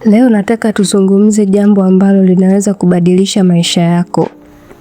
Leo nataka tuzungumze jambo ambalo linaweza kubadilisha maisha yako.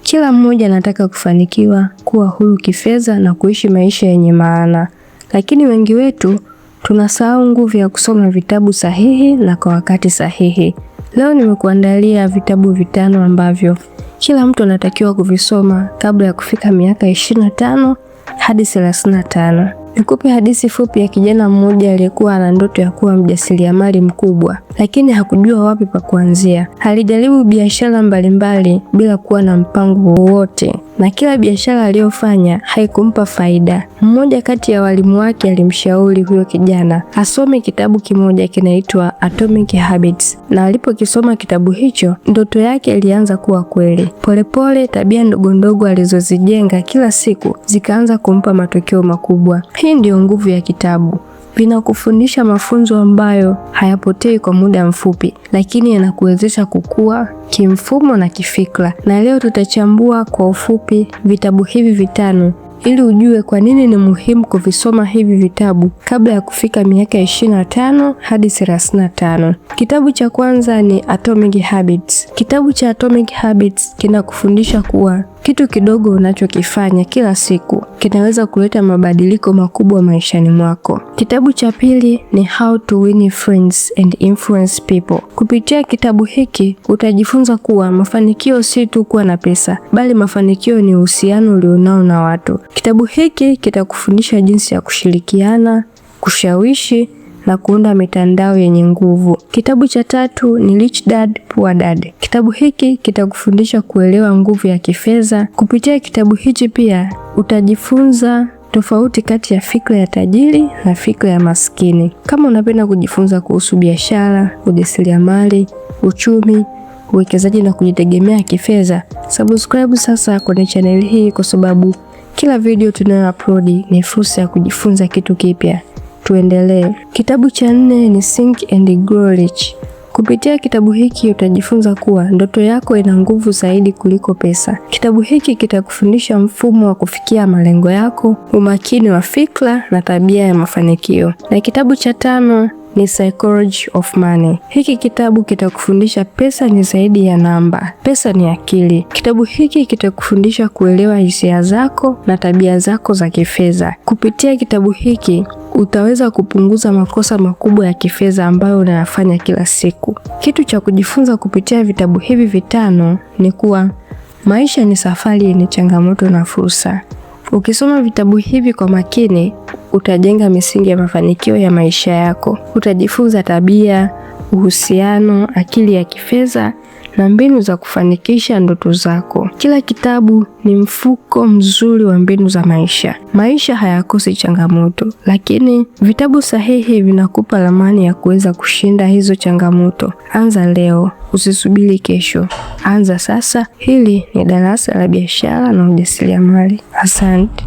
Kila mmoja anataka kufanikiwa, kuwa huru kifedha na kuishi maisha yenye maana. Lakini wengi wetu tunasahau nguvu ya kusoma vitabu sahihi na kwa wakati sahihi. Leo nimekuandalia vitabu 5 ambavyo kila mtu anatakiwa kuvisoma kabla ya kufika miaka 25 hadi 35. Nikupe hadithi fupi ya kijana mmoja aliyekuwa ana ndoto ya kuwa mjasiriamali mkubwa, lakini hakujua wapi pa kuanzia. Alijaribu biashara mbalimbali bila kuwa na mpango wowote, na kila biashara aliyofanya haikumpa faida. Mmoja kati ya walimu wake alimshauri huyo kijana asome kitabu kimoja kinaitwa Atomic Habits, na alipokisoma kitabu hicho, ndoto yake ilianza kuwa kweli. Polepole tabia ndogondogo alizozijenga kila siku zikaanza kumpa matokeo makubwa. Hii ndiyo nguvu ya kitabu. Vinakufundisha mafunzo ambayo hayapotei kwa muda mfupi, lakini yanakuwezesha kukua kimfumo na kifikra. Na leo tutachambua kwa ufupi vitabu hivi 5 ili ujue kwa nini ni muhimu kuvisoma hivi vitabu kabla ya kufika miaka 25 hadi 35. Kitabu cha kwanza ni Atomic Habits. Kitabu cha Atomic Habits kinakufundisha kuwa kitu kidogo unachokifanya kila siku kinaweza kuleta mabadiliko makubwa maishani mwako. Kitabu cha pili ni How to Win Friends and Influence People. Kupitia kitabu hiki utajifunza kuwa mafanikio si tu kuwa na pesa, bali mafanikio ni uhusiano ulionao na watu. Kitabu hiki kitakufundisha jinsi ya kushirikiana, kushawishi na kuunda mitandao yenye nguvu. Kitabu cha tatu ni Rich Dad Poor Dad. Kitabu hiki kitakufundisha kuelewa nguvu ya kifedha. Kupitia kitabu hichi pia utajifunza tofauti kati ya fikra ya tajiri na fikra ya maskini. Kama unapenda kujifunza kuhusu biashara, ujasiriamali, uchumi, uwekezaji na kujitegemea kifedha, subscribe sasa kwenye channel hii, kwa sababu kila video tunayo upload ni fursa ya kujifunza kitu kipya. Tuendelee. Kitabu cha 4 ni Think and Grow Rich. Kupitia kitabu hiki utajifunza kuwa ndoto yako ina nguvu zaidi kuliko pesa. Kitabu hiki kitakufundisha mfumo wa kufikia malengo yako, umakini wa fikra na tabia ya mafanikio. Na kitabu cha 5 ni Psychology of Money. Hiki kitabu kitakufundisha pesa ni zaidi ya namba, pesa ni akili. Kitabu hiki kitakufundisha kuelewa hisia zako na tabia zako za kifedha. Kupitia kitabu hiki utaweza kupunguza makosa makubwa ya kifedha ambayo unayafanya kila siku. Kitu cha kujifunza kupitia vitabu hivi 5 ni kuwa maisha ni safari yenye changamoto na fursa. Ukisoma vitabu hivi kwa makini, utajenga misingi ya mafanikio ya maisha yako. Utajifunza tabia, uhusiano, akili ya kifedha na mbinu za kufanikisha ndoto zako. Kila kitabu ni mfuko mzuri wa mbinu za maisha. Maisha hayakosi changamoto, lakini vitabu sahihi vinakupa ramani ya kuweza kushinda hizo changamoto. Anza leo, usisubiri kesho. Anza sasa. Hili ni darasa la biashara na ujasiriamali. Asante.